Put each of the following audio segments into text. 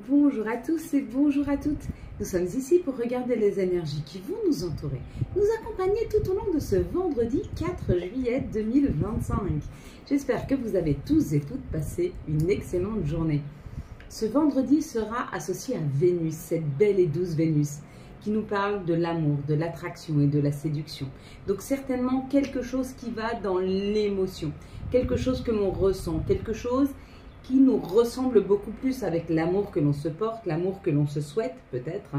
Bonjour à tous et bonjour à toutes. Nous sommes ici pour regarder les énergies qui vont nous entourer, nous accompagner tout au long de ce vendredi 4 juillet 2025. J'espère que vous avez tous et toutes passé une excellente journée. Ce vendredi sera associé à Vénus, cette belle et douce Vénus, qui nous parle de l'amour, de l'attraction et de la séduction. Donc certainement quelque chose qui va dans l'émotion, quelque chose que l'on ressent, quelque chose qui nous ressemble beaucoup plus avec l'amour que l'on se porte, l'amour que l'on se souhaite peut-être,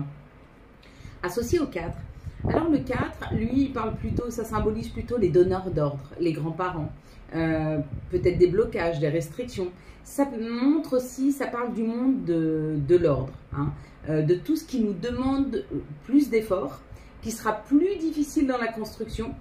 associé au 4. Alors le 4, lui, il parle plutôt, ça symbolise plutôt les donneurs d'ordre, les grands-parents, peut-être des blocages, des restrictions. Ça montre aussi, ça parle du monde de l'ordre, hein, de tout ce qui nous demande plus d'efforts, qui sera plus difficile dans la construction,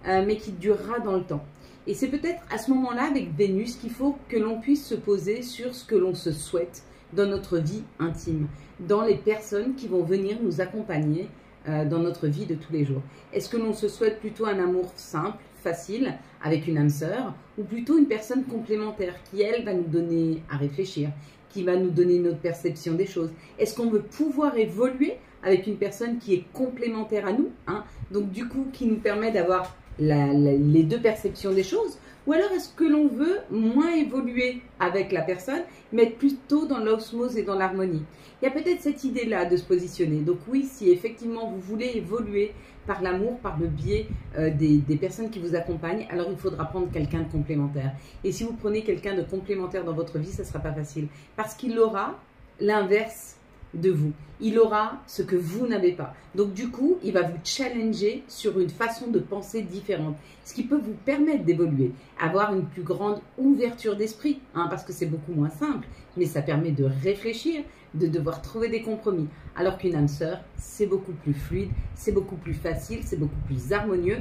mais qui durera dans le temps. Et c'est peut-être à ce moment-là, avec Vénus, qu'il faut que l'on puisse se poser sur ce que l'on se souhaite dans notre vie intime, dans les personnes qui vont venir nous accompagner dans notre vie de tous les jours. Est-ce que l'on se souhaite plutôt un amour simple, facile, avec une âme sœur, ou plutôt une personne complémentaire qui, elle, va nous donner à réfléchir, qui va nous donner notre perception des choses? Est-ce qu'on veut pouvoir évoluer avec une personne qui est complémentaire à nous, hein, donc du coup qui nous permet d'avoir les deux perceptions des choses, ou alors est-ce que l'on veut moins évoluer avec la personne, mais être plutôt dans l'osmose et dans l'harmonie? Il y a peut-être cette idée-là de se positionner. Donc oui, si effectivement vous voulez évoluer par l'amour, par le biais des personnes qui vous accompagnent, alors il faudra prendre quelqu'un de complémentaire. Et si vous prenez quelqu'un de complémentaire dans votre vie, ça ne sera pas facile, parce qu'il aura l'inverse de vous. Il aura ce que vous n'avez pas. Donc du coup, il va vous challenger sur une façon de penser différente, ce qui peut vous permettre d'évoluer, avoir une plus grande ouverture d'esprit, hein, parce que c'est beaucoup moins simple, mais ça permet de réfléchir, de devoir trouver des compromis. Alors qu'une âme sœur, c'est beaucoup plus fluide, c'est beaucoup plus facile, c'est beaucoup plus harmonieux,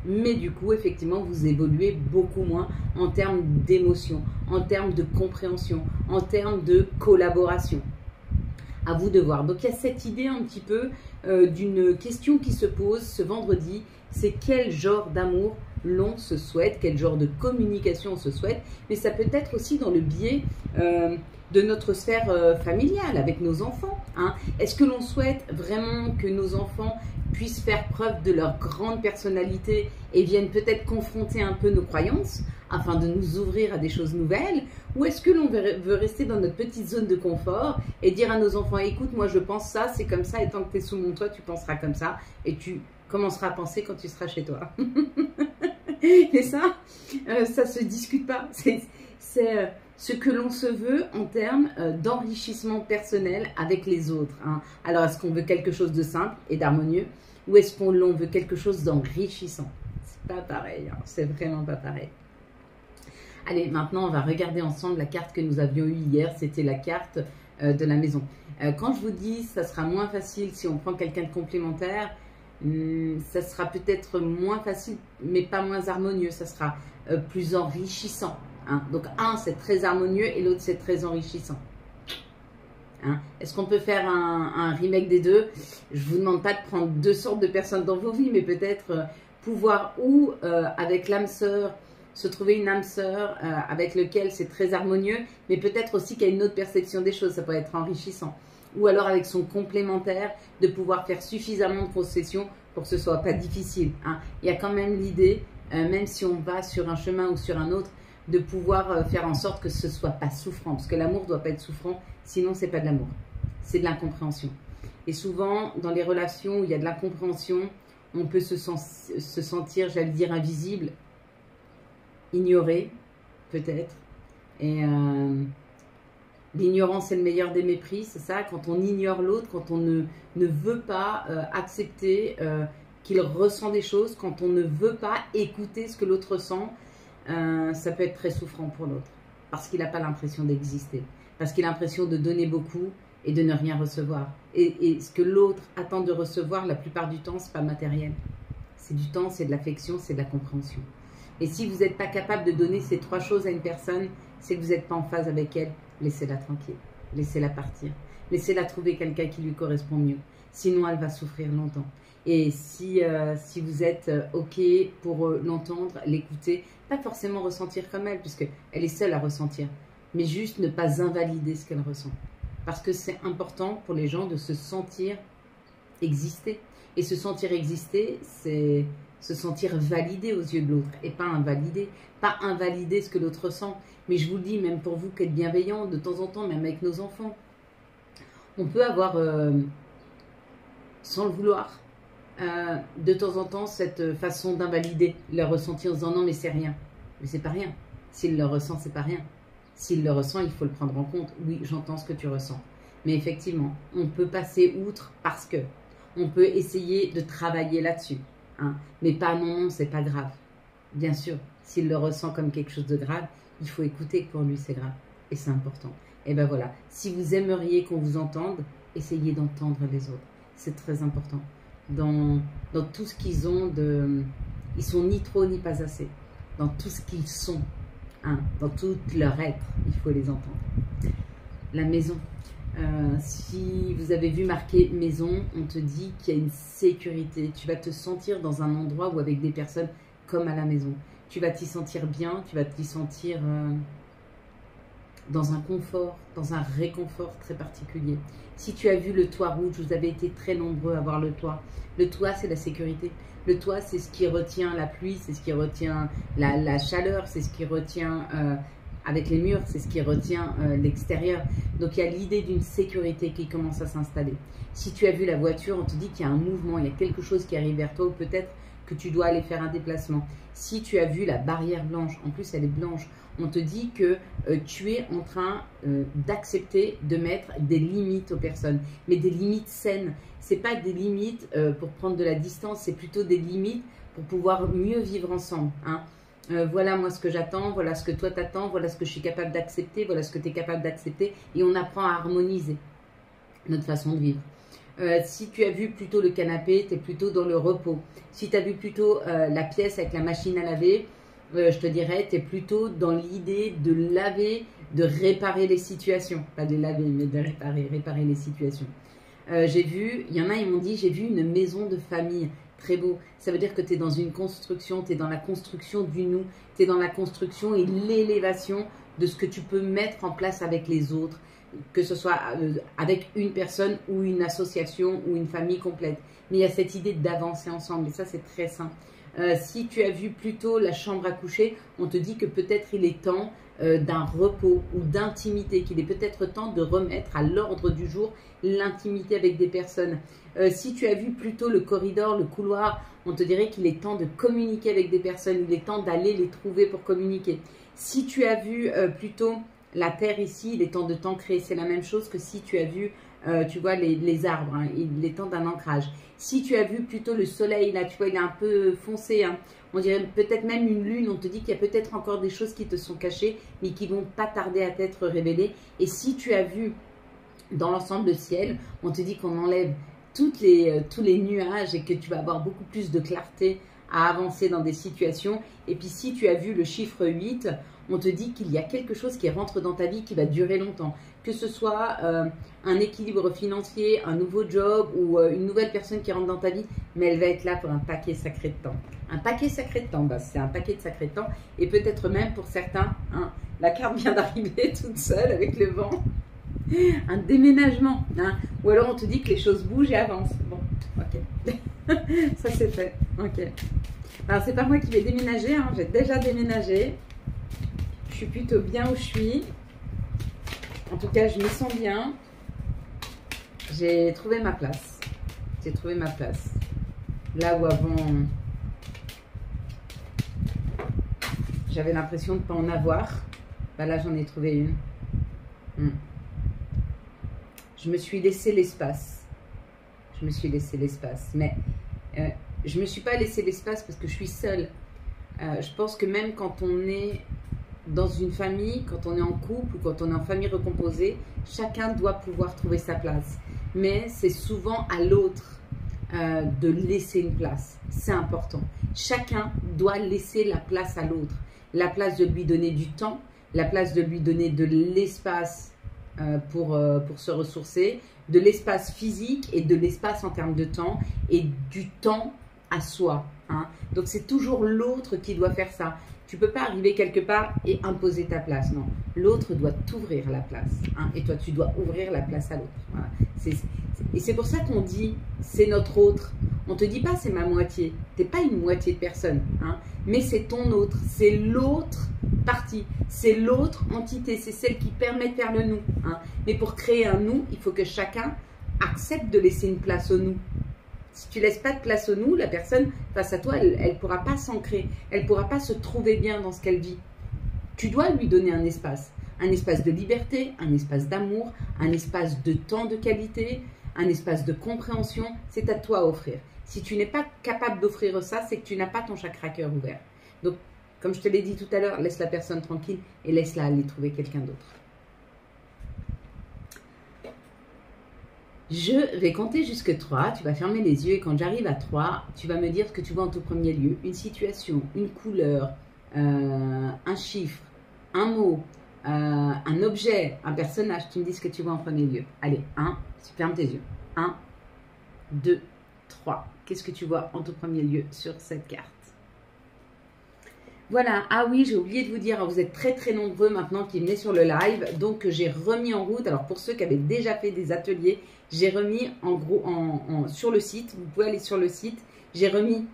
mais du coup, effectivement, vous évoluez beaucoup moins en termes d'émotion, en termes de compréhension, en termes de collaboration. À vous de voir. Donc il y a cette idée un petit peu d'une question qui se pose ce vendredi, c'est quel genre d'amour l'on se souhaite, quel genre de communication on se souhaite, mais ça peut être aussi dans le biais de notre sphère familiale, avec nos enfants, hein. Est-ce que l'on souhaite vraiment que nos enfants puissent faire preuve de leur grande personnalité et viennent peut-être confronter un peu nos croyances afin de nous ouvrir à des choses nouvelles, ou est-ce que l'on veut rester dans notre petite zone de confort et dire à nos enfants, écoute, moi je pense ça, c'est comme ça, et tant que tu es sous mon toit, tu penseras comme ça, et tu commenceras à penser quand tu seras chez toi. Et ça se discute pas, c'est ce que l'on se veut en termes d'enrichissement personnel avec les autres, hein. Alors, est-ce qu'on veut quelque chose de simple et d'harmonieux, ou est-ce qu'on veut quelque chose d'enrichissant? C'est pas pareil, hein, c'est vraiment pas pareil. Allez, maintenant, on va regarder ensemble la carte que nous avions eue hier. C'était la carte de la maison. Quand je vous dis ça sera moins facile si on prend quelqu'un de complémentaire, ça sera peut-être moins facile, mais pas moins harmonieux. Ça sera plus enrichissant, hein. Donc, un, c'est très harmonieux et l'autre, c'est très enrichissant. Hein? Est-ce qu'on peut faire un remake des deux? Je ne vous demande pas de prendre deux sortes de personnes dans vos vies, mais peut-être pouvoir ou avec l'âme sœur, se trouver une âme sœur avec lequel c'est très harmonieux, mais peut-être aussi qu'il y a une autre perception des choses, ça peut être enrichissant. Ou alors avec son complémentaire, de pouvoir faire suffisamment de concessions pour que ce ne soit pas difficile, hein. Il y a quand même l'idée, même si on va sur un chemin ou sur un autre, de pouvoir faire en sorte que ce ne soit pas souffrant, parce que l'amour ne doit pas être souffrant, sinon ce n'est pas de l'amour, c'est de l'incompréhension. Et souvent, dans les relations où il y a de l'incompréhension, on peut se sentir, j'allais dire, invisible, ignoré, peut-être. Et l'ignorance est le meilleur des mépris, c'est ça, quand on ignore l'autre, quand on ne veut pas accepter qu'il ressent des choses, quand on ne veut pas écouter ce que l'autre ressent, ça peut être très souffrant pour l'autre, parce qu'il n'a pas l'impression d'exister, parce qu'il a l'impression de donner beaucoup et de ne rien recevoir. Et ce que l'autre attend de recevoir, la plupart du temps, c'est pas matériel. C'est du temps, c'est de l'affection, c'est de la compréhension. Et si vous n'êtes pas capable de donner ces trois choses à une personne, c'est que vous n'êtes pas en phase avec elle. Laissez-la tranquille, laissez-la partir, laissez-la trouver quelqu'un qui lui correspond mieux. Sinon, elle va souffrir longtemps. Et si vous êtes OK pour l'entendre, l'écouter, pas forcément ressentir comme elle, puisqu'elle est seule à ressentir, mais juste ne pas invalider ce qu'elle ressent. Parce que c'est important pour les gens de se sentir exister. Et se sentir exister, c'est se sentir validé aux yeux de l'autre et pas invalidé. Pas invalider ce que l'autre ressent. Mais je vous le dis, même pour vous qui êtes bienveillants, de temps en temps, même avec nos enfants, on peut avoir, sans le vouloir, de temps en temps, cette façon d'invalider leur ressenti en disant non, mais c'est rien. Mais c'est pas rien. S'il le ressent, c'est pas rien. S'il le ressent, il faut le prendre en compte. Oui, j'entends ce que tu ressens. Mais effectivement, on peut passer outre parce que on peut essayer de travailler là-dessus. Hein. Mais pas non, c'est pas grave. Bien sûr, s'il le ressent comme quelque chose de grave, il faut écouter que pour lui c'est grave. Et c'est important. Et ben voilà, si vous aimeriez qu'on vous entende, essayez d'entendre les autres. C'est très important. Dans tout ce qu'ils ont de... Ils sont ni trop ni pas assez. Dans tout ce qu'ils sont. Hein, dans tout leur être, il faut les entendre. La maison. Si vous avez vu marqué maison, on te dit qu'il y a une sécurité. Tu vas te sentir dans un endroit où avec des personnes comme à la maison. Tu vas t'y sentir bien, tu vas t'y sentir dans un confort, dans un réconfort très particulier. Si tu as vu le toit rouge, vous avez été très nombreux à voir le toit. Le toit, c'est la sécurité. Le toit, c'est ce qui retient la pluie, c'est ce qui retient la chaleur, c'est ce qui retient... avec les murs, c'est ce qui retient l'extérieur. Donc, il y a l'idée d'une sécurité qui commence à s'installer. Si tu as vu la voiture, on te dit qu'il y a un mouvement, il y a quelque chose qui arrive vers toi ou peut-être que tu dois aller faire un déplacement. Si tu as vu la barrière blanche, en plus elle est blanche, on te dit que tu es en train d'accepter de mettre des limites aux personnes, mais des limites saines. Ce n'est pas des limites pour prendre de la distance, c'est plutôt des limites pour pouvoir mieux vivre ensemble. Hein. Voilà moi ce que j'attends, voilà ce que toi t'attends, voilà ce que je suis capable d'accepter, voilà ce que tu es capable d'accepter et on apprend à harmoniser notre façon de vivre. Si tu as vu plutôt le canapé, tu es plutôt dans le repos. Si tu as vu plutôt la pièce avec la machine à laver, je te dirais, tu es plutôt dans l'idée de laver, de réparer les situations. Pas de laver, mais de réparer les situations. J'ai vu, il y en a, ils m'ont dit, j'ai vu une maison de famille. Très beau. Ça veut dire que tu es dans une construction, tu es dans la construction du nous, tu es dans la construction et l'élévation de ce que tu peux mettre en place avec les autres, que ce soit avec une personne ou une association ou une famille complète. Mais il y a cette idée d'avancer ensemble et ça c'est très sain. Si tu as vu plutôt la chambre à coucher, on te dit que peut-être il est temps d'un repos ou d'intimité, qu'il est peut-être temps de remettre à l'ordre du jour l'intimité avec des personnes. Si tu as vu plutôt le corridor, le couloir, on te dirait qu'il est temps de communiquer avec des personnes, il est temps d'aller les trouver pour communiquer. Si tu as vu plutôt la terre ici, il est temps de t'ancrer, c'est la même chose que si tu as vu, tu vois, les arbres, hein, il est temps d'un ancrage. Si tu as vu plutôt le soleil, là, tu vois, il est un peu foncé, hein, on dirait peut-être même une lune, on te dit qu'il y a peut-être encore des choses qui te sont cachées, mais qui vont pas tarder à t'être révélées. Et si tu as vu dans l'ensemble le ciel, on te dit qu'on enlève tous les nuages et que tu vas avoir beaucoup plus de clarté à avancer dans des situations. Et puis si tu as vu le chiffre 8, on te dit qu'il y a quelque chose qui rentre dans ta vie qui va durer longtemps. Que ce soit un équilibre financier, un nouveau job ou une nouvelle personne qui rentre dans ta vie, mais elle va être là pour un paquet sacré de temps. Un paquet sacré de temps, bah, c'est un paquet de sacré de temps. Et peut-être même pour certains, hein, la carte vient d'arriver toute seule avec le vent. Un déménagement, hein. Ou alors on te dit que les choses bougent et avancent. Bon, ok. Ça c'est fait, ok. Alors c'est pas moi qui vais déménager, hein. J'ai déjà déménagé. Je suis plutôt bien où je suis. En tout cas, je me sens bien. J'ai trouvé ma place. J'ai trouvé ma place. Là où avant, j'avais l'impression de ne pas en avoir. Bah là, j'en ai trouvé une. Je me suis laissé l'espace. Je me suis laissé l'espace. Mais je ne me suis pas laissé l'espace parce que je suis seule. Je pense que même quand on est dans une famille, quand on est en couple ou quand on est en famille recomposée, chacun doit pouvoir trouver sa place. Mais c'est souvent à l'autre de laisser une place. C'est important. Chacun doit laisser la place à l'autre. La place de lui donner du temps, la place de lui donner de l'espace pour se ressourcer, de l'espace physique et de l'espace en termes de temps et du temps à soi. Hein. Donc c'est toujours l'autre qui doit faire ça. Tu ne peux pas arriver quelque part et imposer ta place, non. L'autre doit t'ouvrir la place, hein, et toi, tu dois ouvrir la place à l'autre. Voilà. Et c'est pour ça qu'on dit, c'est notre autre. On ne te dit pas, c'est ma moitié. Tu n'es pas une moitié de personne, hein, mais c'est ton autre. C'est l'autre partie. C'est l'autre entité. C'est celle qui permet de faire le nous. Hein. Mais pour créer un nous, il faut que chacun accepte de laisser une place au nous. Si tu ne laisses pas de place au nous, la personne face à toi, elle ne pourra pas s'ancrer. Elle ne pourra pas se trouver bien dans ce qu'elle vit. Tu dois lui donner un espace de liberté, un espace d'amour, un espace de temps de qualité, un espace de compréhension. C'est à toi à offrir. Si tu n'es pas capable d'offrir ça, c'est que tu n'as pas ton chakra cœur ouvert. Donc, comme je te l'ai dit tout à l'heure, laisse la personne tranquille et laisse-la aller trouver quelqu'un d'autre. Je vais compter jusque 3, tu vas fermer les yeux et quand j'arrive à 3, tu vas me dire ce que tu vois en tout premier lieu. Une situation, une couleur, un chiffre, un mot, un objet, un personnage. Tu me dis ce que tu vois en premier lieu. Allez, 1, tu fermes tes yeux. 1, 2, 3. Qu'est-ce que tu vois en tout premier lieu sur cette carte? Voilà, ah oui, j'ai oublié de vous dire, vous êtes très très nombreux maintenant qui venaient sur le live, donc j'ai remis en route, alors pour ceux qui avaient déjà fait des ateliers, j'ai remis en gros sur le site, vous pouvez aller sur le site, j'ai remis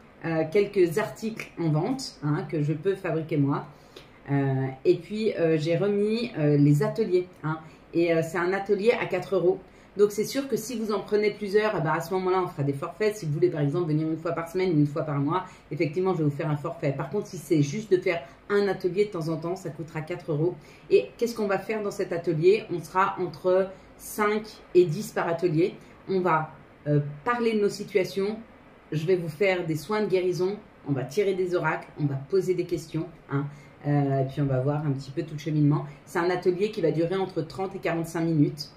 quelques articles en vente, hein, que je peux fabriquer moi, et puis j'ai remis les ateliers, hein, et c'est un atelier à 4 €. Donc, c'est sûr que si vous en prenez plusieurs, à ce moment-là, on fera des forfaits. Si vous voulez, par exemple, venir une fois par semaine ou une fois par mois, effectivement, je vais vous faire un forfait. Par contre, si c'est juste de faire un atelier de temps en temps, ça coûtera 4 €. Et qu'est-ce qu'on va faire dans cet atelier? On sera entre 5 et 10 par atelier. On va parler de nos situations. Je vais vous faire des soins de guérison. On va tirer des oracles. On va poser des questions. Hein. Puis, on va voir un petit peu tout le cheminement. C'est un atelier qui va durer entre 30 et 45 minutes.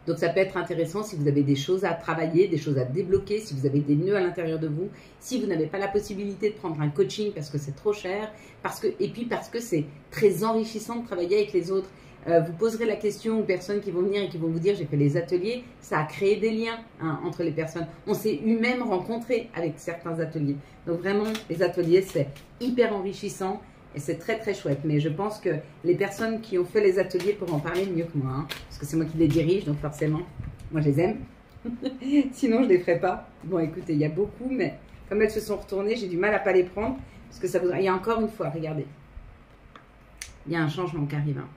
Donc, ça peut être intéressant si vous avez des choses à travailler, des choses à débloquer, si vous avez des nœuds à l'intérieur de vous, si vous n'avez pas la possibilité de prendre un coaching parce que c'est trop cher, et puis parce que c'est très enrichissant de travailler avec les autres. Vous poserez la question aux personnes qui vont venir et qui vont vous dire « j'ai fait les ateliers », ça a créé des liens, hein, entre les personnes. On s'est eu-même rencontrés avec certains ateliers. Donc, vraiment, les ateliers, c'est hyper enrichissant. Et c'est très très chouette, mais je pense que les personnes qui ont fait les ateliers pourront en parler mieux que moi, hein, parce que c'est moi qui les dirige, donc forcément, moi je les aime. Sinon je ne les ferai pas. Bon écoutez, il y a beaucoup, mais comme elles se sont retournées, j'ai du mal à ne pas les prendre, parce que ça voudrait... Il y a encore une fois, regardez, il y a un changement qui arrive. Hein.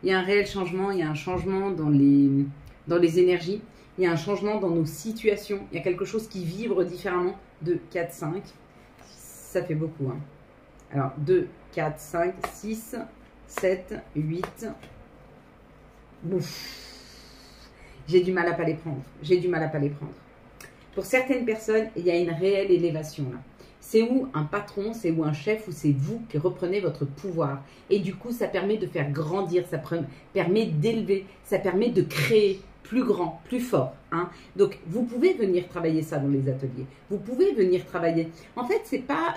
Il y a un réel changement, il y a un changement dans les énergies, il y a un changement dans nos situations, il y a quelque chose qui vibre différemment. 2, 4, 5, ça fait beaucoup, hein. Alors, 2, 4, 5, 6, 7, 8. J'ai du mal à ne pas les prendre. J'ai du mal à ne pas les prendre. Pour certaines personnes, il y a une réelle élévation là. C'est où un patron, c'est où un chef, ou c'est vous qui reprenez votre pouvoir. Et du coup, ça permet de faire grandir, ça permet d'élever, ça permet de créer plus grand, plus fort. Hein. Donc, vous pouvez venir travailler ça dans les ateliers. Vous pouvez venir travailler. En fait, c'est pas...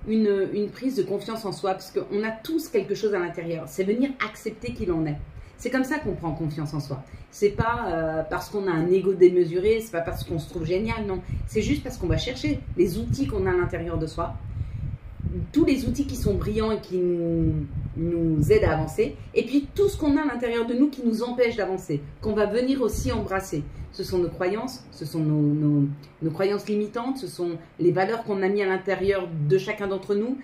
une prise de confiance en soi, parce qu'on a tous quelque chose à l'intérieur. C'est venir accepter qu'il en est. C'est comme ça qu'on prend confiance en soi. C'est pas parce qu'on a un ego démesuré, c'est pas parce qu'on se trouve génial, non. C'est juste parce qu'on va chercher les outils qu'on a à l'intérieur de soi, tous les outils qui sont brillants et qui nous aident à avancer, et puis tout ce qu'on a à l'intérieur de nous qui nous empêche d'avancer, qu'on va venir aussi embrasser. Ce sont nos croyances, ce sont nos croyances limitantes, ce sont les valeurs qu'on a mis à l'intérieur de chacun d'entre nous,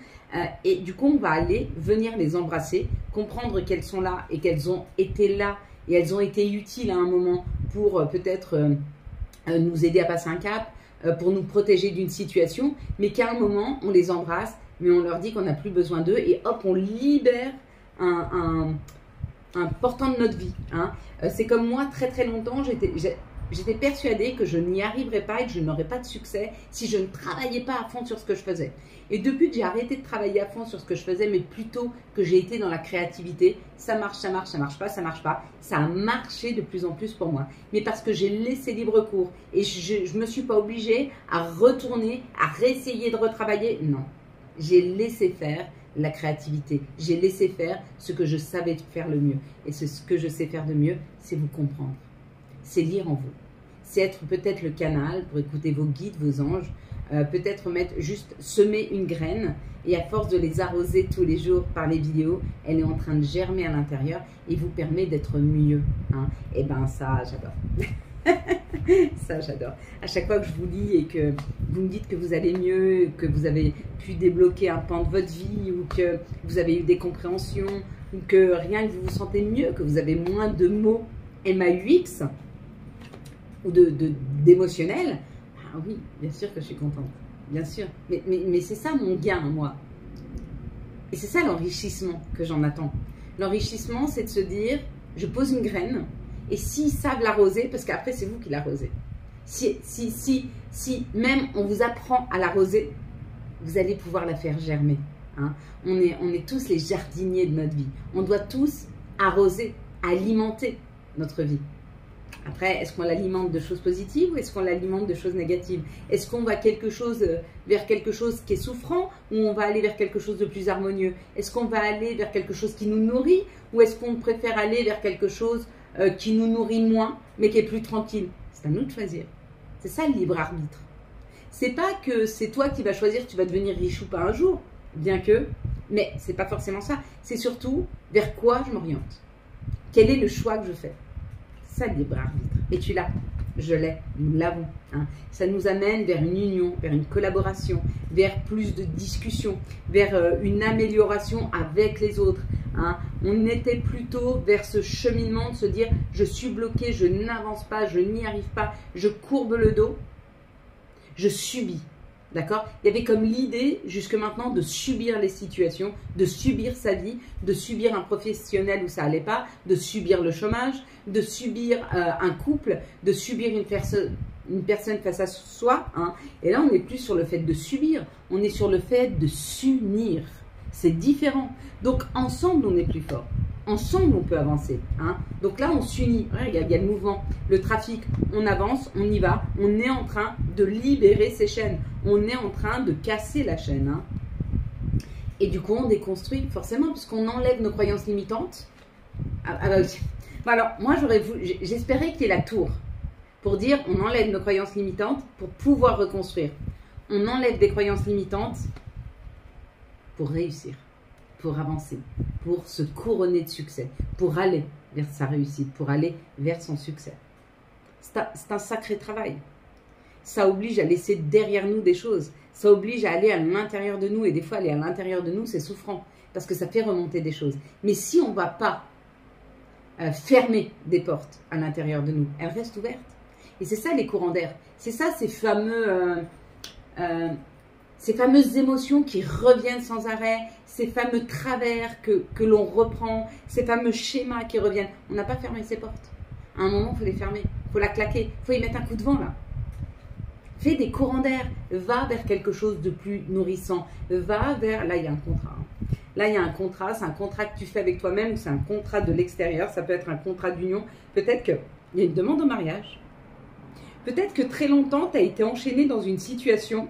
et du coup on va aller venir les embrasser, comprendre qu'elles sont là et qu'elles ont été là, et elles ont été utiles à un moment pour peut-être nous aider à passer un cap, pour nous protéger d'une situation, mais qu'à un moment on les embrasse, mais on leur dit qu'on n'a plus besoin d'eux, et hop, on libère un portant de notre vie. Hein. C'est comme moi, très très longtemps, j'étais persuadée que je n'y arriverais pas et que je n'aurais pas de succès si je ne travaillais pas à fond sur ce que je faisais. Et depuis que j'ai arrêté de travailler à fond sur ce que je faisais, mais plutôt que j'ai été dans la créativité, ça marche, ça marche, ça marche pas, ça marche pas. Ça a marché de plus en plus pour moi. Mais parce que j'ai laissé libre cours et je ne me suis pas obligée à retourner, à réessayer de retravailler. Non. J'ai laissé faire la créativité. J'ai laissé faire ce que je savais faire le mieux. Et ce que je sais faire de mieux, c'est vous comprendre. C'est lire en vous. c'est être peut-être le canal pour écouter vos guides, vos anges, peut-être juste semer une graine et à force de les arroser tous les jours par les vidéos, elle est en train de germer à l'intérieur et vous permet d'être mieux. Hein. Et ben ça, j'adore. Ça, j'adore. À chaque fois que je vous lis et que vous me dites que vous allez mieux, que vous avez pu débloquer un pan de votre vie ou que vous avez eu des compréhensions ou que rien que vous vous sentez mieux, que vous avez moins de mots MAUX ou d'émotionnel, ah oui, bien sûr que je suis contente. Bien sûr. Mais c'est ça mon gain, moi. Et c'est ça l'enrichissement que j'en attends. L'enrichissement, c'est de se dire, je pose une graine, et s'ils savent l'arroser, parce qu'après, c'est vous qui l'arrosez. Si même on vous apprend à l'arroser, vous allez pouvoir la faire germer. Hein. On est tous les jardiniers de notre vie. On doit tous arroser, alimenter notre vie. Après, est-ce qu'on l'alimente de choses positives ou est-ce qu'on l'alimente de choses négatives? Est-ce qu'on va vers quelque chose qui est souffrant ou on va aller vers quelque chose de plus harmonieux? Est-ce qu'on va aller vers quelque chose qui nous nourrit ou est-ce qu'on préfère aller vers quelque chose qui nous nourrit moins mais qui est plus tranquille? C'est à nous de choisir. C'est ça le libre arbitre. C'est pas que c'est toi qui vas choisir, tu vas devenir riche ou pas un jour, bien que, mais c'est pas forcément ça. C'est surtout vers quoi je m'oriente. Quel est le choix que je fais? Ça, le libre arbitre. Et tu l'as, je l'ai, nous l'avons. Hein. Ça nous amène vers une union, vers une collaboration, vers plus de discussion, vers une amélioration avec les autres. Hein. On était plutôt vers ce cheminement de se dire, je suis bloqué, je n'avance pas, je n'y arrive pas, je courbe le dos, je subis. D'accord? Il y avait comme l'idée, jusque maintenant, de subir les situations, de subir sa vie, de subir un professionnel où ça n'allait pas, de subir le chômage, de subir un couple, de subir une personne face à soi. Hein. Et là, on n'est plus sur le fait de subir, on est sur le fait de s'unir. C'est différent. Donc, ensemble, on est plus fort. Ensemble, on peut avancer. Hein. Donc là, on s'unit. Il y a le mouvement, le trafic. On avance, on y va. On est en train de libérer ces chaînes. On est en train de casser la chaîne. Hein. Et du coup, on déconstruit forcément puisqu'on enlève nos croyances limitantes. Alors, moi, j'espérais qu'il y ait la tour pour dire on enlève nos croyances limitantes pour pouvoir reconstruire. On enlève des croyances limitantes pour réussir, pour avancer, pour se couronner de succès, pour aller vers sa réussite, pour aller vers son succès. C'est un sacré travail. Ça oblige à laisser derrière nous des choses. Ça oblige à aller à l'intérieur de nous. Et des fois, aller à l'intérieur de nous, c'est souffrant parce que ça fait remonter des choses. Mais si on ne va pas fermer des portes à l'intérieur de nous, elles restent ouvertes. Et c'est ça les courants d'air. C'est ça ces fameuses émotions qui reviennent sans arrêt, ces fameux travers que l'on reprend, ces fameux schémas qui reviennent. On n'a pas fermé ces portes. À un moment, il faut les fermer, il faut la claquer, il faut y mettre un coup de vent là. Fais des courants d'air, va vers quelque chose de plus nourrissant, va vers... Là, il y a un contrat. Hein. Là, il y a un contrat, c'est un contrat que tu fais avec toi-même ou c'est un contrat de l'extérieur, ça peut être un contrat d'union. Peut-être qu'il y a une demande au mariage. Peut-être que très longtemps, tu as été enchaîné dans une situation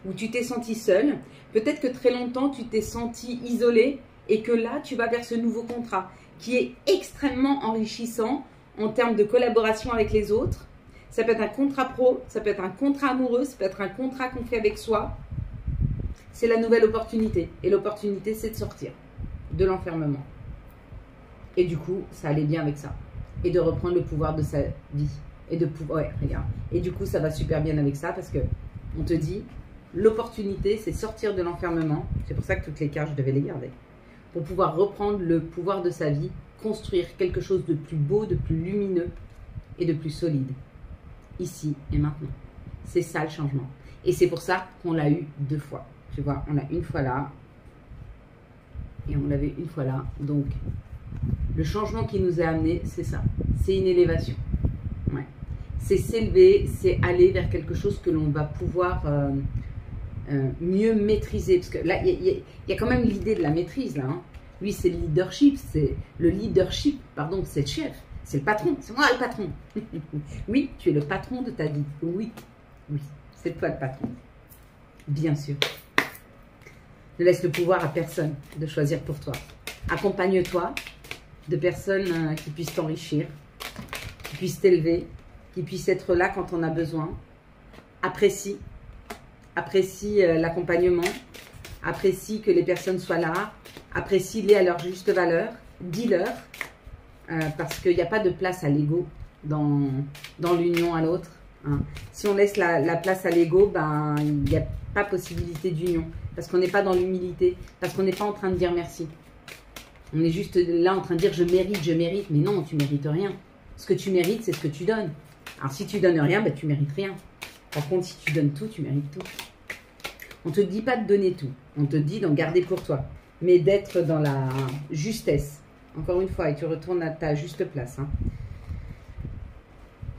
où tu t'es senti seul. Peut-être que très longtemps, tu t'es senti isolé et que là, tu vas vers ce nouveau contrat qui est extrêmement enrichissant en termes de collaboration avec les autres. Ça peut être un contrat pro, ça peut être un contrat amoureux, ça peut être un contrat qu'on fait avec soi. C'est la nouvelle opportunité. Et l'opportunité, c'est de sortir de l'enfermement. Et du coup, ça allait bien avec ça. Et de reprendre le pouvoir de sa vie. Et de pouvoir... Ouais, regarde. Et du coup, ça va super bien avec ça parce que on te dit, l'opportunité, c'est sortir de l'enfermement. C'est pour ça que toutes les cartes, je devais les garder. Pour pouvoir reprendre le pouvoir de sa vie, construire quelque chose de plus beau, de plus lumineux et de plus solide. Ici et maintenant. C'est ça le changement. Et c'est pour ça qu'on l'a eu 2 fois. Tu vois, on l'a une fois là et on l'avait une fois là. Donc, le changement qui nous a amené, c'est ça. C'est une élévation. Ouais. C'est s'élever, c'est aller vers quelque chose que l'on va pouvoir mieux maîtriser. Parce que là, il y a quand même l'idée de la maîtrise là. Hein. Lui, c'est le leadership. C'est le leadership, pardon, c'est le chef. C'est le patron. C'est moi le patron. Oui, tu es le patron de ta vie. Oui, oui, c'est toi le patron. Bien sûr. Ne laisse le pouvoir à personne de choisir pour toi. Accompagne-toi de personnes qui puissent t'enrichir, qui puissent t'élever, qui puisse être là quand on a besoin. Apprécie l'accompagnement, apprécie que les personnes soient là, apprécie-les à leur juste valeur, dis-leur, parce qu'il n'y a pas de place à l'ego dans l'union à l'autre. Hein. Si on laisse la place à l'ego, ben, il n'y a pas possibilité d'union, parce qu'on n'est pas dans l'humilité, parce qu'on n'est pas en train de dire merci. On est juste là en train de dire je mérite, mais non, tu ne mérites rien. Ce que tu mérites, c'est ce que tu donnes. Alors si tu donnes rien, ben, tu ne mérites rien. Par contre, si tu donnes tout, tu mérites tout. On ne te dit pas de donner tout, on te dit d'en garder pour toi, mais d'être dans la justesse. Encore une fois, et tu retournes à ta juste place. Hein.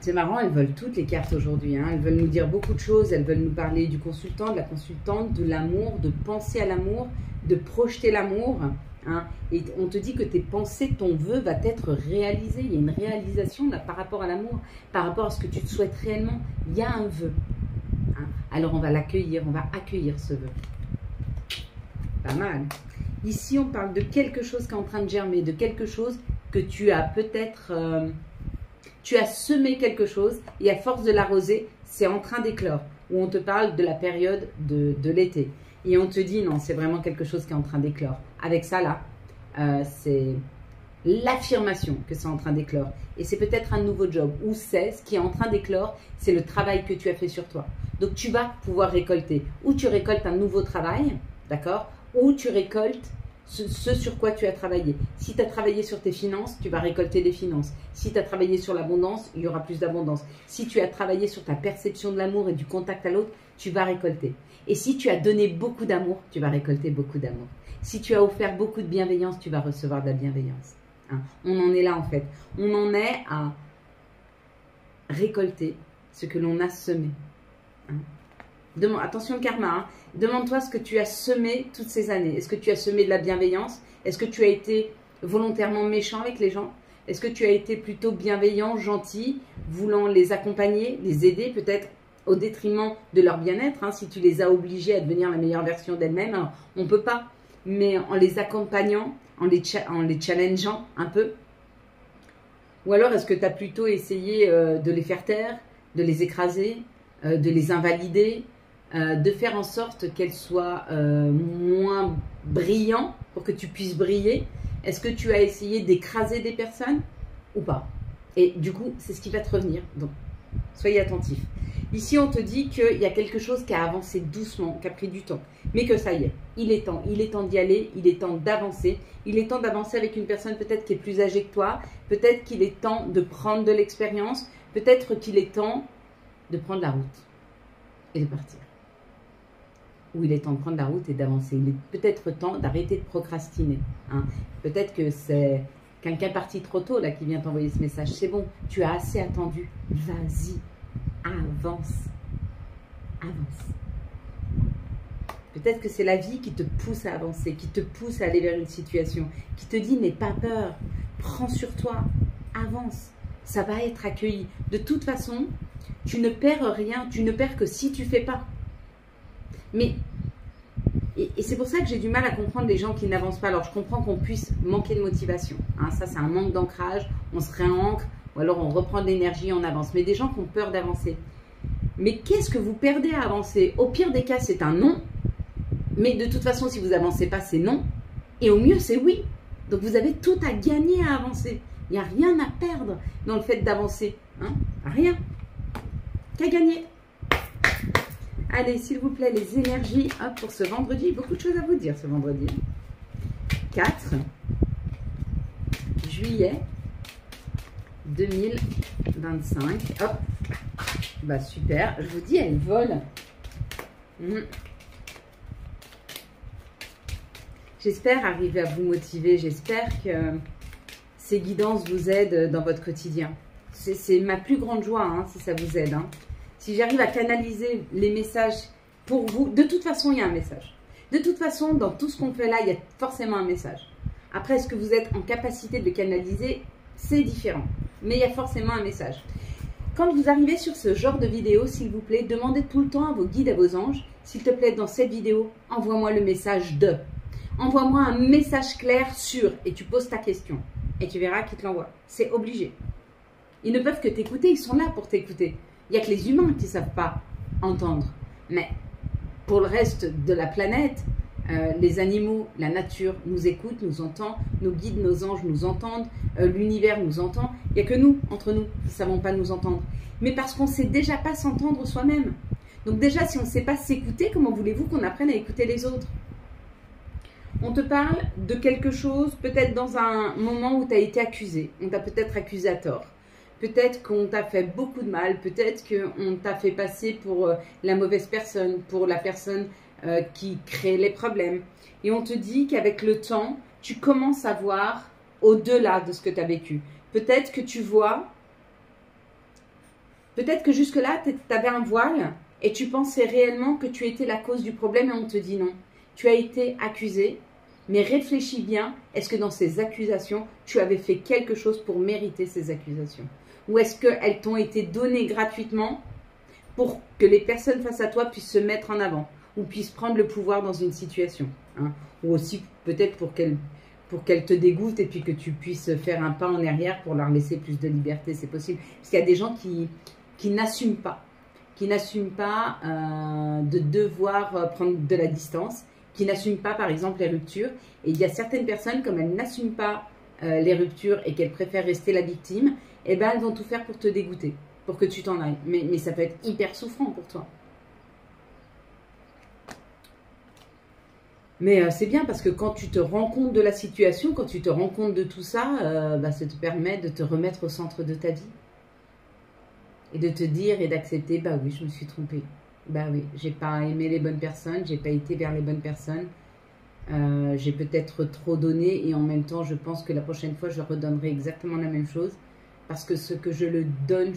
C'est marrant, elles veulent toutes les cartes aujourd'hui. Hein. Elles veulent nous dire beaucoup de choses. Elles veulent nous parler du consultant, de la consultante, de l'amour, de penser à l'amour, de projeter l'amour. Hein. Et on te dit que tes pensées, ton vœu va être réalisé. Il y a une réalisation là, par rapport à l'amour, par rapport à ce que tu te souhaites réellement. Il y a un vœu. Hein. Alors on va l'accueillir, on va accueillir ce vœu. Pas mal. Ici, on parle de quelque chose qui est en train de germer, de quelque chose que tu as peut-être... tu as semé quelque chose et à force de l'arroser, c'est en train d'éclore. Ou on te parle de la période de l'été. Et on te dit, non, c'est vraiment quelque chose qui est en train d'éclore. Avec ça, là, c'est l'affirmation que c'est en train d'éclore. Et c'est peut-être un nouveau job. Ou c'est ce qui est en train d'éclore, c'est le travail que tu as fait sur toi. Donc, tu vas pouvoir récolter. Ou tu récoltes un nouveau travail, d'accord ? Ou tu récoltes ce sur quoi tu as travaillé. Si tu as travaillé sur tes finances, tu vas récolter des finances. Si tu as travaillé sur l'abondance, il y aura plus d'abondance. Si tu as travaillé sur ta perception de l'amour et du contact à l'autre, tu vas récolter. Et si tu as donné beaucoup d'amour, tu vas récolter beaucoup d'amour. Si tu as offert beaucoup de bienveillance, tu vas recevoir de la bienveillance. Hein. On en est là en fait. On en est à récolter ce que l'on a semé. Hein. Attention le karma, hein. Demande-toi ce que tu as semé toutes ces années. Est-ce que tu as semé de la bienveillance? Est-ce que tu as été volontairement méchant avec les gens? Est-ce que tu as été plutôt bienveillant, gentil, voulant les accompagner, les aider peut-être au détriment de leur bien-être, hein, si tu les as obligés à devenir la meilleure version d'elles-mêmes? On ne peut pas, mais en les accompagnant, en les challengeant un peu. Ou alors est-ce que tu as plutôt essayé de les faire taire, de les écraser, de les invalider, de faire en sorte qu'elles soient moins brillantes pour que tu puisses briller? Est-ce que tu as essayé d'écraser des personnes ou pas? Et du coup, c'est ce qui va te revenir. Donc, soyez attentifs. Ici, on te dit qu'il y a quelque chose qui a avancé doucement, qui a pris du temps, mais que ça y est, il est temps d'y aller, il est temps d'avancer. Il est temps d'avancer avec une personne peut-être qui est plus âgée que toi, peut-être qu'il est temps de prendre de l'expérience, peut-être qu'il est temps de prendre la route et de partir. Ou il est temps de prendre la route et d'avancer. Il est peut-être temps d'arrêter de procrastiner. Hein. Peut-être que c'est quelqu'un parti trop tôt là qui vient t'envoyer ce message. C'est bon, tu as assez attendu. Vas-y, avance. Avance. Peut-être que c'est la vie qui te pousse à avancer, qui te pousse à aller vers une situation, qui te dit n'aie pas peur, prends sur toi, avance. Ça va être accueilli. De toute façon, tu ne perds rien, tu ne perds que si tu ne fais pas. Mais, et c'est pour ça que j'ai du mal à comprendre les gens qui n'avancent pas. Alors, je comprends qu'on puisse manquer de motivation. Hein, ça, c'est un manque d'ancrage. On se réancre ou alors on reprend de l'énergie et on avance. Mais des gens qui ont peur d'avancer. Mais qu'est-ce que vous perdez à avancer? Au pire des cas, c'est un non. Mais de toute façon, si vous n'avancez pas, c'est non. Et au mieux, c'est oui. Donc, vous avez tout à gagner à avancer. Il n'y a rien à perdre dans le fait d'avancer. Hein, rien. Qu'à gagner. Allez, s'il vous plaît, les énergies hop, pour ce vendredi. Beaucoup de choses à vous dire ce vendredi. 4 juillet 2025. Hop. Bah super. Je vous dis, elle vole. J'espère arriver à vous motiver. J'espère que ces guidances vous aident dans votre quotidien. C'est ma plus grande joie, hein, si ça vous aide. Hein. Si j'arrive à canaliser les messages pour vous, de toute façon, il y a un message. De toute façon, dans tout ce qu'on fait là, il y a forcément un message. Après, est-ce que vous êtes en capacité de le canaliser? C'est différent. Mais il y a forcément un message. Quand vous arrivez sur ce genre de vidéo, s'il vous plaît, demandez tout le temps à vos guides, à vos anges, s'il te plaît, dans cette vidéo, envoie-moi le message de. Envoie-moi un message clair sur, et tu poses ta question. Et tu verras qu'il te l'envoie. C'est obligé. Ils ne peuvent que t'écouter, ils sont là pour t'écouter. Il n'y a que les humains qui ne savent pas entendre. Mais pour le reste de la planète, les animaux, la nature nous écoutent, nous entend, nos guides, nos anges nous entendent, l'univers nous entend. Il n'y a que nous, entre nous, qui ne savons pas nous entendre. Mais parce qu'on ne sait déjà pas s'entendre soi-même. Donc déjà, si on ne sait pas s'écouter, comment voulez-vous qu'on apprenne à écouter les autres? On te parle de quelque chose, peut-être dans un moment où tu as été accusé. On t'a peut-être accusé à tort. Peut-être qu'on t'a fait beaucoup de mal. Peut-être qu'on t'a fait passer pour la mauvaise personne, pour la personne qui crée les problèmes. Et on te dit qu'avec le temps, tu commences à voir au-delà de ce que tu as vécu. Peut-être que tu vois, peut-être que jusque-là, tu avais un voile et tu pensais réellement que tu étais la cause du problème et on te dit non. Tu as été accusé, mais réfléchis bien, est-ce que dans ces accusations, tu avais fait quelque chose pour mériter ces accusations? Ou est-ce qu'elles t'ont été données gratuitement pour que les personnes face à toi puissent se mettre en avant ou puissent prendre le pouvoir dans une situation, hein? Ou aussi peut-être pour qu'elles te dégoûtent et puis que tu puisses faire un pas en arrière pour leur laisser plus de liberté, c'est possible. Parce qu'il y a des gens qui n'assument pas, de devoir prendre de la distance, qui n'assument pas par exemple les ruptures. Et il y a certaines personnes, comme elles n'assument pas les ruptures et qu'elles préfèrent rester la victime, eh ben elles vont tout faire pour te dégoûter, pour que tu t'en ailles. Mais ça peut être hyper souffrant pour toi. Mais c'est bien parce que quand tu te rends compte de la situation, quand tu te rends compte de tout ça, ça te permet de te remettre au centre de ta vie. Et de te dire et d'accepter, bah oui, je me suis trompée. Bah oui, j'ai pas aimé les bonnes personnes, j'ai pas été vers les bonnes personnes. J'ai peut-être trop donné et en même temps, je pense que la prochaine fois, je redonnerai exactement la même chose. Parce que ce que je le donne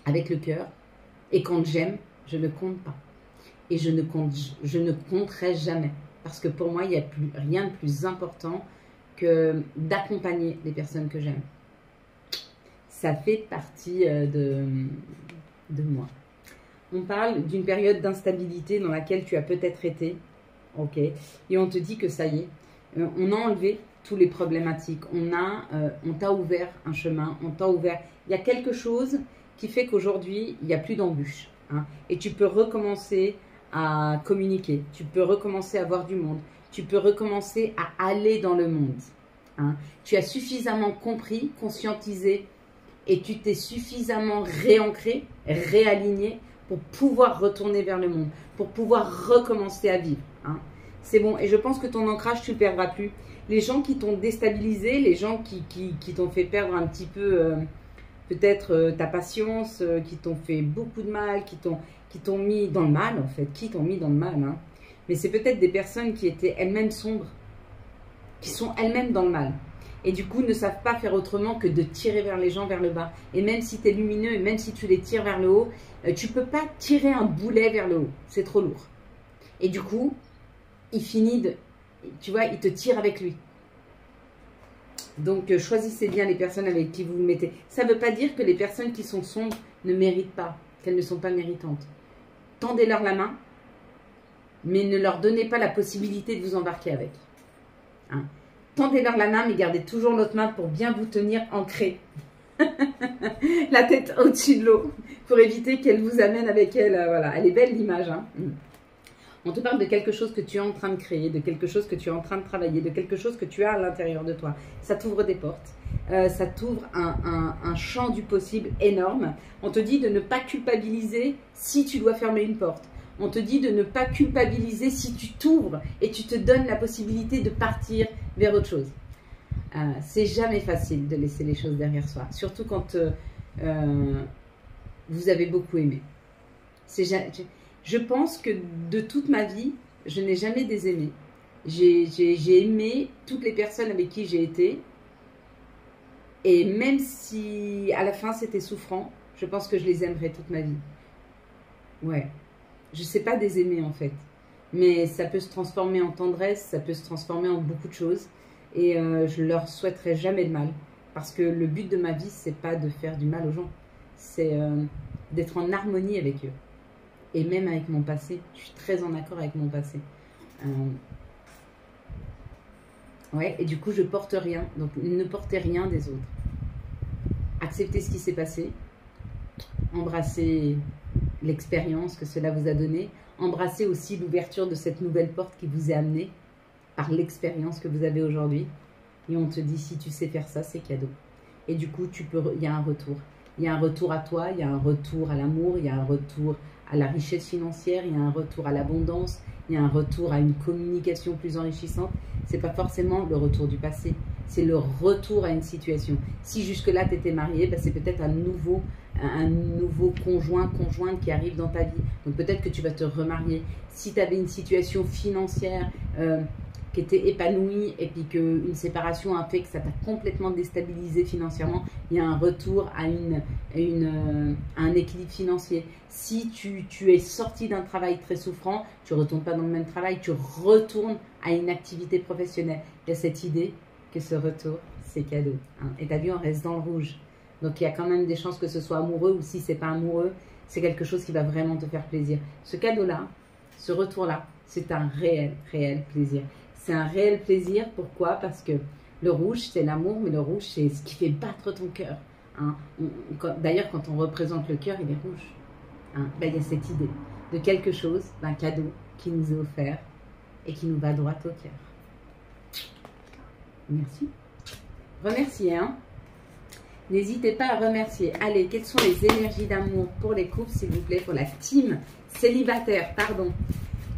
avec le cœur. Et quand j'aime, je ne compte pas. Et je ne compterai jamais. Parce que pour moi, il n'y a rien de plus important que d'accompagner les personnes que j'aime. Ça fait partie de moi. On parle d'une période d'instabilité dans laquelle tu as peut-être été. Ok. Et on te dit que ça y est, on a enlevé tous les problématiques. On t'a ouvert un chemin, on t'a ouvert. Il y a quelque chose qui fait qu'aujourd'hui, il n'y a plus d'embûches. Hein, et tu peux recommencer à communiquer, tu peux recommencer à voir du monde, tu peux recommencer à aller dans le monde. Hein. Tu as suffisamment compris, conscientisé et tu t'es suffisamment réancré, réaligné pour pouvoir retourner vers le monde, pour pouvoir recommencer à vivre. Hein. C'est bon et je pense que ton ancrage, tu ne le perdras plus. Les gens qui t'ont déstabilisé, les gens qui t'ont fait perdre un petit peu peut-être ta patience, qui t'ont fait beaucoup de mal, qui t'ont mis dans le mal en fait, qui t'ont mis dans le mal. Hein. Mais c'est peut-être des personnes qui étaient elles-mêmes sombres, qui sont elles-mêmes dans le mal. Et du coup ne savent pas faire autrement que de tirer vers les gens vers le bas. Et même si tu es lumineux, et même si tu les tires vers le haut, tu ne peux pas tirer un boulet vers le haut, c'est trop lourd. Et du coup, il finit de... Tu vois, il te tire avec lui. Donc, choisissez bien les personnes avec qui vous vous mettez. Ça ne veut pas dire que les personnes qui sont sombres ne méritent pas, qu'elles ne sont pas méritantes. Tendez-leur la main, mais ne leur donnez pas la possibilité de vous embarquer avec. Hein. Tendez-leur la main, mais gardez toujours l'autre main pour bien vous tenir ancré. La tête au-dessus de l'eau, pour éviter qu'elle vous amène avec elle. Voilà, elle est belle l'image. Hein. On te parle de quelque chose que tu es en train de créer, de quelque chose que tu es en train de travailler, de quelque chose que tu as à l'intérieur de toi. Ça t'ouvre des portes, ça t'ouvre un champ du possible énorme. On te dit de ne pas culpabiliser si tu dois fermer une porte. On te dit de ne pas culpabiliser si tu t'ouvres et tu te donnes la possibilité de partir vers autre chose. C'est jamais facile de laisser les choses derrière soi, surtout quand vous avez beaucoup aimé. Je pense que de toute ma vie, je n'ai jamais désaimé. J'ai aimé toutes les personnes avec qui j'ai été. Et même si à la fin c'était souffrant, je pense que je les aimerai toute ma vie. Ouais. Je ne sais pas désaimer en fait. Mais ça peut se transformer en tendresse, ça peut se transformer en beaucoup de choses. Et je leur souhaiterai jamais de mal. Parce que le but de ma vie, c'est pas de faire du mal aux gens. C'est d'être en harmonie avec eux. Et même avec mon passé, je suis très en accord avec mon passé. Ouais, et du coup, je porte rien. Donc, ne portez rien des autres. accepter ce qui s'est passé, embrasser l'expérience que cela vous a donné, embrasser aussi l'ouverture de cette nouvelle porte qui vous est amenée par l'expérience que vous avez aujourd'hui. Et on te dit, si tu sais faire ça, c'est cadeau. Et du coup, il y a un retour. Il y a un retour à toi, il y a un retour à l'amour, il y a un retour à la richesse financière, il y a un retour à l'abondance, il y a un retour à une communication plus enrichissante. Ce n'est pas forcément le retour du passé, c'est le retour à une situation. Si jusque-là, tu étais marié, ben c'est peut-être un nouveau conjointe qui arrive dans ta vie. Donc peut-être que tu vas te remarier. Si tu avais une situation financière qui était épanouie et puis qu'une séparation a fait que ça t'a complètement déstabilisé financièrement, il y a un retour à un équilibre financier. Si tu es sorti d'un travail très souffrant, tu ne retournes pas dans le même travail, tu retournes à une activité professionnelle. Il y a cette idée que ce retour, c'est cadeau. Hein. Et tu as vu, on reste dans le rouge. Donc il y a quand même des chances que ce soit amoureux, ou si ce n'est pas amoureux, c'est quelque chose qui va vraiment te faire plaisir. Ce cadeau-là, ce retour-là, c'est un réel plaisir. C'est un réel plaisir, pourquoi? Parce que le rouge, c'est l'amour, mais le rouge, c'est ce qui fait battre ton cœur. Hein. D'ailleurs, quand on représente le cœur, il est rouge. Hein. Ben, il y a cette idée de quelque chose, d'un cadeau qui nous est offert et qui nous va droit au cœur. Merci. Remerciez, hein. N'hésitez pas à remercier. Allez, quelles sont les énergies d'amour pour les couples, s'il vous plaît, pour la team célibataire, pardon.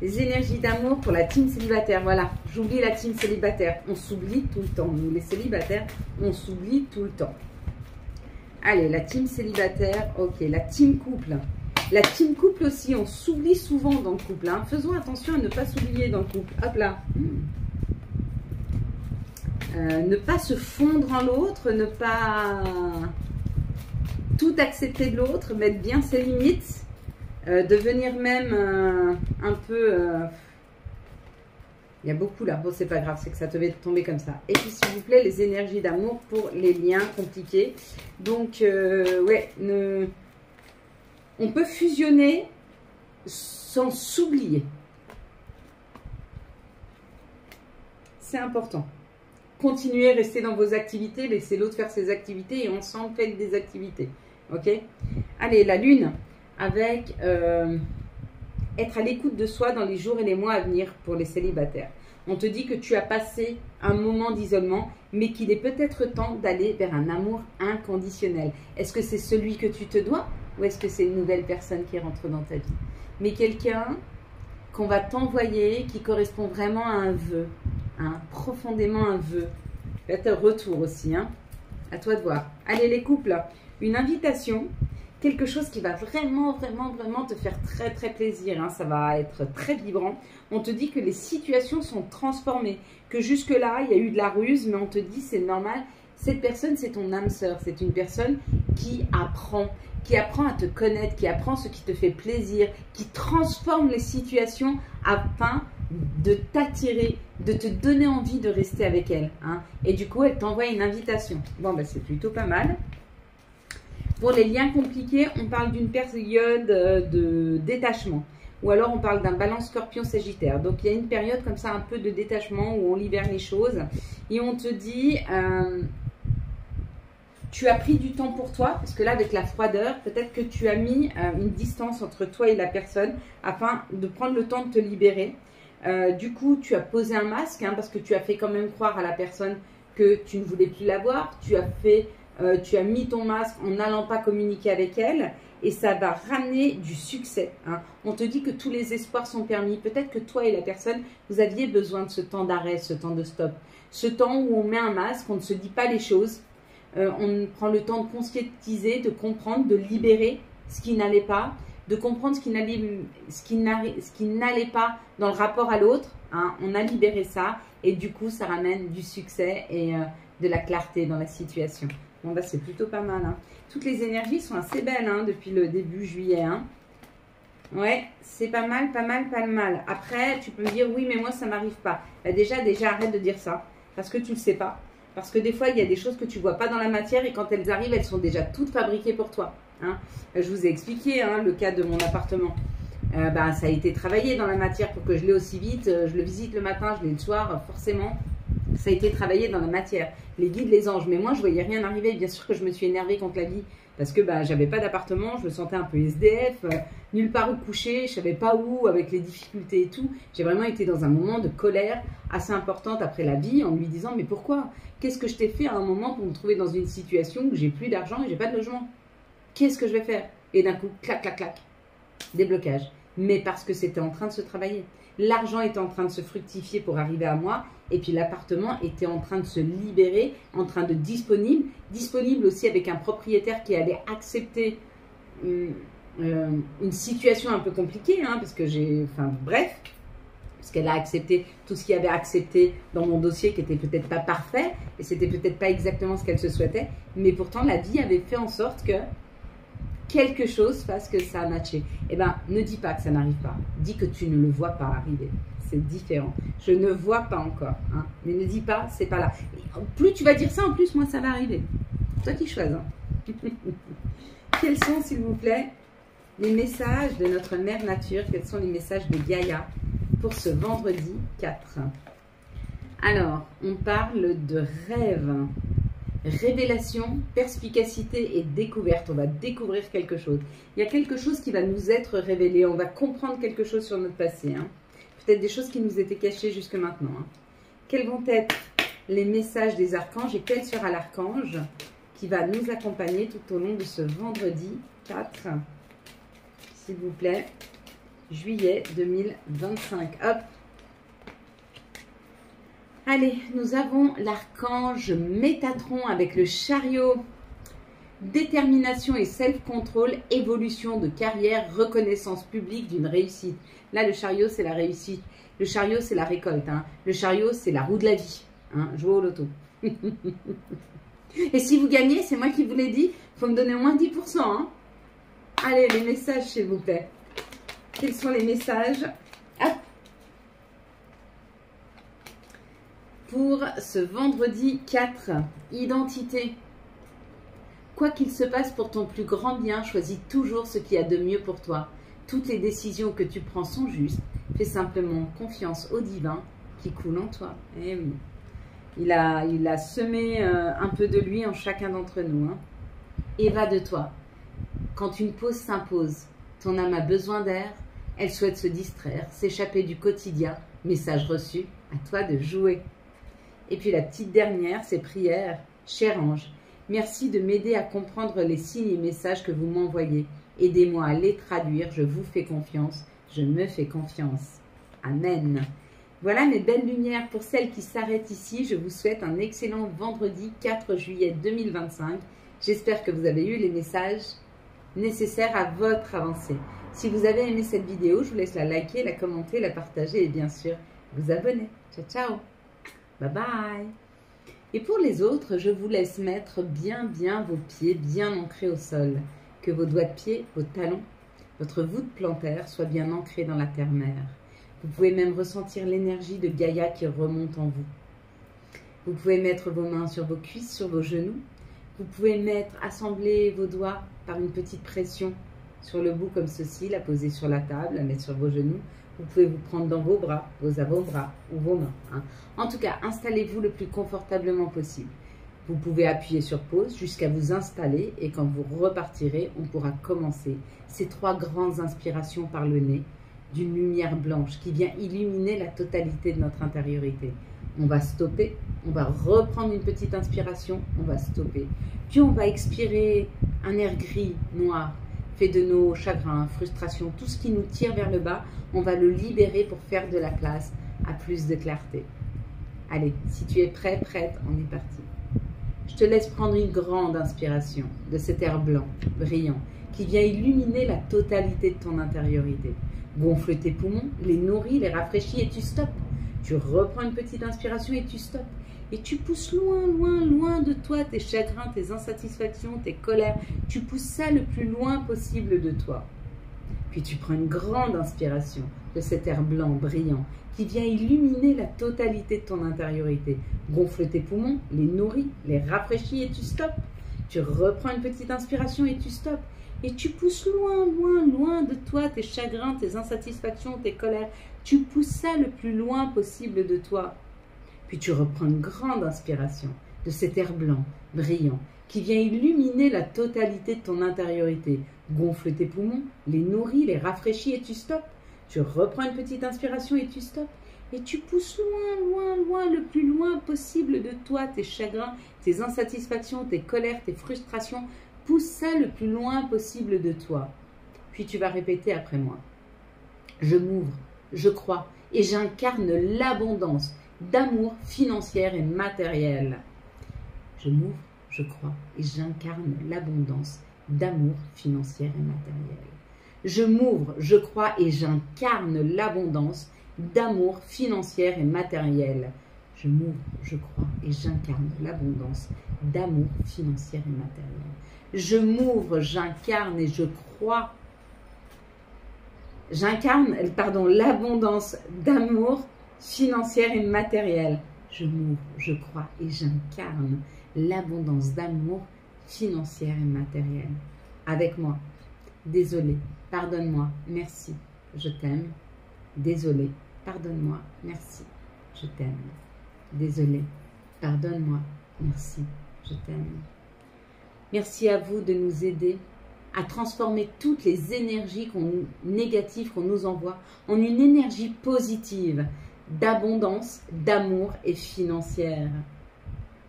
Les énergies d'amour pour la team célibataire. Voilà, j'oublie la team célibataire. On s'oublie tout le temps. Nous, les célibataires, on s'oublie tout le temps. Allez, la team célibataire. Ok, la team couple. La team couple aussi, on s'oublie souvent dans le couple. Hein. Faisons attention à ne pas s'oublier dans le couple. Hop là. Ne pas se fondre en l'autre, ne pas tout accepter de l'autre, mettre bien ses limites. Devenir même un peu... il y a beaucoup là. Bon, c'est pas grave, c'est que ça te va tomber comme ça. Et puis, s'il vous plaît, les énergies d'amour pour les liens compliqués. Donc, ouais, on peut fusionner sans s'oublier. C'est important. Continuez, restez dans vos activités, laissez l'autre faire ses activités et ensemble, faites des activités. Ok? Allez, la lune. Avec être à l'écoute de soi dans les jours et les mois à venir pour les célibataires. On te dit que tu as passé un moment d'isolement, mais qu'il est peut-être temps d'aller vers un amour inconditionnel. Est-ce que c'est celui que tu te dois ou est-ce que c'est une nouvelle personne qui rentre dans ta vie? Mais quelqu'un qu'on va t'envoyer qui correspond vraiment à un vœu, hein, profondément un vœu. Faites un retour aussi, hein. À toi de voir. Allez les couples, une invitation. Quelque chose qui va vraiment te faire très plaisir. Hein. Ça va être très vibrant. On te dit que les situations sont transformées. Que jusque-là, il y a eu de la ruse, mais on te dit c'est normal. Cette personne, c'est ton âme sœur. C'est une personne qui apprend à te connaître, qui apprend ce qui te fait plaisir, qui transforme les situations afin de t'attirer, de te donner envie de rester avec elle. Hein. Et du coup, elle t'envoie une invitation. Bon, ben, c'est plutôt pas mal. Pour les liens compliqués, on parle d'une période de détachement. Ou alors on parle d'un balance scorpion sagittaire. Donc il y a une période comme ça un peu de détachement où on libère les choses. Et on te dit, tu as pris du temps pour toi. Parce que là avec la froideur, peut-être que tu as mis une distance entre toi et la personne afin de prendre le temps de te libérer. Du coup tu as posé un masque hein, parce que tu as fait quand même croire à la personne que tu ne voulais plus la voir. Tu as mis ton masque en n'allant pas communiquer avec elle et ça va ramener du succès. Hein. On te dit que tous les espoirs sont permis. Peut-être que toi et la personne, vous aviez besoin de ce temps d'arrêt, ce temps de stop. Ce temps où on met un masque, on ne se dit pas les choses. On prend le temps de conscientiser, de comprendre, de libérer ce qui n'allait pas, de comprendre ce qui n'allait pas dans le rapport à l'autre. Hein. On a libéré ça et du coup, ça ramène du succès et de la clarté dans la situation. Bon, bah, c'est plutôt pas mal. Hein. Toutes les énergies sont assez belles hein, depuis le début juillet. Hein. Ouais, c'est pas mal. Après, tu peux me dire, oui, mais moi, ça m'arrive pas. Bah, déjà, arrête de dire ça. Parce que tu ne le sais pas. Parce que des fois, il y a des choses que tu ne vois pas dans la matière et quand elles arrivent, elles sont déjà toutes fabriquées pour toi. Hein. Je vous ai expliqué hein, le cas de mon appartement. Bah, ça a été travaillé dans la matière pour que je l'ai aussi vite. Je le visite le matin, je l'ai le soir. Forcément, Ça a été travaillé dans la matière, les guides, les anges. Mais moi, je voyais rien arriver. Bien sûr que je me suis énervée contre la vie parce que j'avais pas d'appartement, je me sentais un peu SDF, nulle part où coucher, je savais pas où, avec les difficultés et tout. J'ai vraiment été dans un moment de colère assez importante après la vie en lui disant mais pourquoi? Qu'est-ce que je t'ai fait à un moment pour me trouver dans une situation où j'ai plus d'argent et j'ai pas de logement? Qu'est-ce que je vais faire? Et d'un coup, clac, clac, clac, déblocage. Mais parce que c'était en train de se travailler. L'argent était en train de se fructifier pour arriver à moi. Et puis l'appartement était en train de se libérer, en train de disponible aussi avec un propriétaire qui allait accepter une situation un peu compliquée. Hein, parce que bref, parce qu'elle a accepté tout ce qu'il y avait accepté dans mon dossier qui était peut-être pas parfait. Et c'était peut-être pas exactement ce qu'elle se souhaitait. Mais pourtant, la vie avait fait en sorte que quelque chose fasse que ça a matché. Eh bien, ne dis pas que ça n'arrive pas. Dis que tu ne le vois pas arriver. C'est différent. Je ne vois pas encore. Hein. Mais ne dis pas, c'est pas là. Plus tu vas dire ça, en plus, moins ça va arriver. Toi qui choisis. Hein. Quels sont, s'il vous plaît, les messages de notre mère nature? Quels sont les messages de Gaïa pour ce vendredi 4? Alors, on parle de rêve. Révélation, perspicacité et découverte. On va découvrir quelque chose. Il y a quelque chose qui va nous être révélé. On va comprendre quelque chose sur notre passé. Hein. Peut-être des choses qui nous étaient cachées jusque maintenant. Hein. Quels vont être les messages des archanges et quel sera l'archange qui va nous accompagner tout au long de ce vendredi 4, s'il vous plaît, juillet 2025. Hop! Allez, nous avons l'archange Métatron avec le chariot. Détermination et self-control, évolution de carrière, reconnaissance publique d'une réussite. Là, le chariot, c'est la réussite. Le chariot, c'est la récolte. Hein. Le chariot, c'est la roue de la vie. Hein. Jouez au loto. Et si vous gagnez, c'est moi qui vous l'ai dit, il faut me donner au moins 10%. Hein. Allez, les messages, s'il vous plaît. Quels sont les messages? Hop. Pour ce vendredi 4, identité. Quoi qu'il se passe pour ton plus grand bien, choisis toujours ce qui a de mieux pour toi. Toutes les décisions que tu prends sont justes. Fais simplement confiance au divin qui coule en toi. Eh oui. Il a semé un peu de lui en chacun d'entre nous. Hein. Et va de toi. Quand une pause s'impose, ton âme a besoin d'air, elle souhaite se distraire, s'échapper du quotidien. Message reçu, à toi de jouer. Et puis la petite dernière, c'est prière. Cher ange, merci de m'aider à comprendre les signes et messages que vous m'envoyez. Aidez-moi à les traduire, je vous fais confiance, je me fais confiance. Amen. Voilà mes belles lumières. Pour celles qui s'arrêtent ici, je vous souhaite un excellent vendredi 4 juillet 2025. J'espère que vous avez eu les messages nécessaires à votre avancée. Si vous avez aimé cette vidéo, je vous laisse la liker, la commenter, la partager et bien sûr vous abonner. Ciao, ciao. Bye bye. Et pour les autres, je vous laisse mettre bien vos pieds bien ancrés au sol. Que vos doigts de pied, vos talons, votre voûte plantaire soient bien ancrés dans la terre-mère. Vous pouvez même ressentir l'énergie de Gaïa qui remonte en vous. Vous pouvez mettre vos mains sur vos cuisses, sur vos genoux. Vous pouvez assembler vos doigts par une petite pression sur le bout comme ceci, la poser sur la table, la mettre sur vos genoux. Vous pouvez vous prendre dans vos bras, vos avant-bras ou vos mains. Hein. En tout cas, installez-vous le plus confortablement possible. Vous pouvez appuyer sur pause jusqu'à vous installer et quand vous repartirez, on pourra commencer ces 3 grandes inspirations par le nez d'une lumière blanche qui vient illuminer la totalité de notre intériorité. On va stopper, on va reprendre une petite inspiration, on va stopper. Puis on va expirer un air gris, noir, fait de nos chagrins, frustrations, tout ce qui nous tire vers le bas, on va le libérer pour faire de la place à plus de clarté. Allez, si tu es prêt, prête, on est parti. Je te laisse prendre une grande inspiration de cet air blanc, brillant, qui vient illuminer la totalité de ton intériorité. Gonfle tes poumons, les nourris, les rafraîchis et tu stoppes. Tu reprends une petite inspiration et tu stoppes. Et tu pousses loin de toi tes chagrins, tes insatisfactions, tes colères. Tu pousses ça le plus loin possible de toi. Puis tu prends une grande inspiration de cet air blanc, brillant, qui vient illuminer la totalité de ton intériorité. Gonfle tes poumons, les nourris, les rafraîchis et tu stoppes. Tu reprends une petite inspiration et tu stoppes. Et tu pousses loin de toi tes chagrins, tes insatisfactions, tes colères. Tu pousses ça le plus loin possible de toi. Puis tu reprends une grande inspiration de cet air blanc, brillant, qui vient illuminer la totalité de ton intériorité. Gonfle tes poumons, les nourris, les rafraîchis et tu stoppes. Tu reprends une petite inspiration et tu stoppes. Et tu pousses loin, loin, loin, le plus loin possible de toi, tes chagrins, tes insatisfactions, tes colères, tes frustrations. Pousse ça le plus loin possible de toi. Puis tu vas répéter après moi. Je m'ouvre, je crois et j'incarne l'abondance d'amour financière et matériel. Je m'ouvre, je crois et j'incarne l'abondance d'amour financière et matériel. Je m'ouvre, je crois et j'incarne l'abondance d'amour financière et matériel. Je m'ouvre, je crois et j'incarne l'abondance d'amour financière et matériel. Je m'ouvre, j'incarne et je crois. J'incarne, l'abondance d'amour financière et matériel. Je m'ouvre, je crois et j'incarne l'abondance d'amour financière et matériel. Avec moi. Désolé, pardonne-moi, merci, je t'aime. Désolé, pardonne-moi, merci, je t'aime. Désolé, pardonne-moi, merci, je t'aime. Merci à vous de nous aider à transformer toutes les énergies négatives qu'on nous envoie en une énergie positive, d'abondance, d'amour et financière.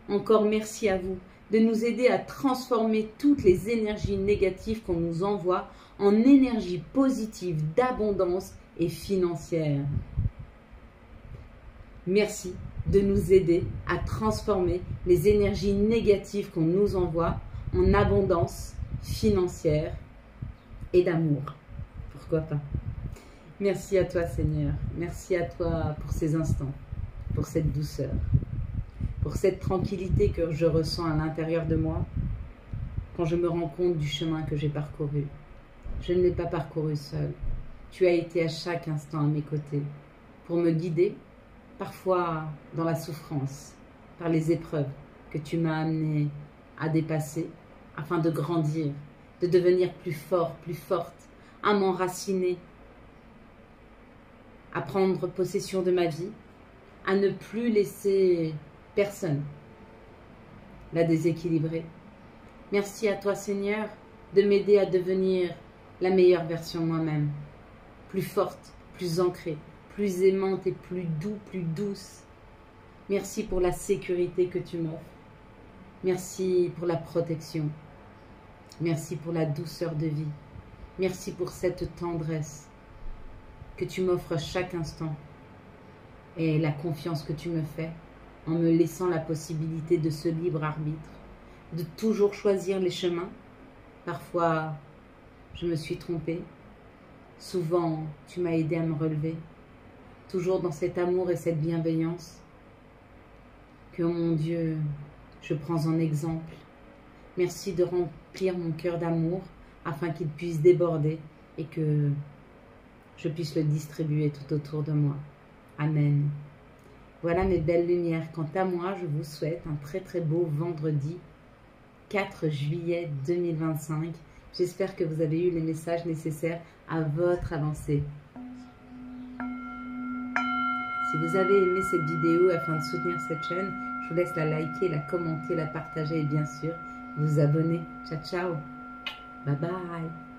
Encore merci à vous de nous aider à transformer toutes les énergies négatives qu'on nous envoie en énergie positive, d'abondance et financière. Merci de nous aider à transformer les énergies négatives qu'on nous envoie en abondance financière et d'amour. Pourquoi pas? Merci à toi, Seigneur. Merci à toi pour ces instants, pour cette douceur, pour cette tranquillité que je ressens à l'intérieur de moi quand je me rends compte du chemin que j'ai parcouru. Je ne l'ai pas parcouru seul. Tu as été à chaque instant à mes côtés pour me guider, parfois dans la souffrance, par les épreuves que tu m'as amené à dépasser afin de grandir, de devenir plus fort, plus forte, à m'enraciner, à prendre possession de ma vie, à ne plus laisser personne la déséquilibrer. Merci à toi, Seigneur, de m'aider à devenir la meilleure version de moi-même, plus forte, plus ancrée, plus aimante et plus douce. Merci pour la sécurité que tu m'offres. Merci pour la protection. Merci pour la douceur de vie. Merci pour cette tendresse que tu m'offres chaque instant et la confiance que tu me fais en me laissant la possibilité de ce libre arbitre, de toujours choisir les chemins. Parfois, je me suis trompée. Souvent, tu m'as aidé à me relever. Toujours dans cet amour et cette bienveillance que, mon Dieu, je prends en exemple. Merci de remplir mon cœur d'amour afin qu'il puisse déborder et que je puisse le distribuer tout autour de moi. Amen. Voilà mes belles lumières. Quant à moi, je vous souhaite un très très beau vendredi 4 juillet 2025. J'espère que vous avez eu les messages nécessaires à votre avancée. Si vous avez aimé cette vidéo afin de soutenir cette chaîne, je vous laisse la liker, la commenter, la partager et bien sûr vous abonner. Ciao, ciao. Bye bye.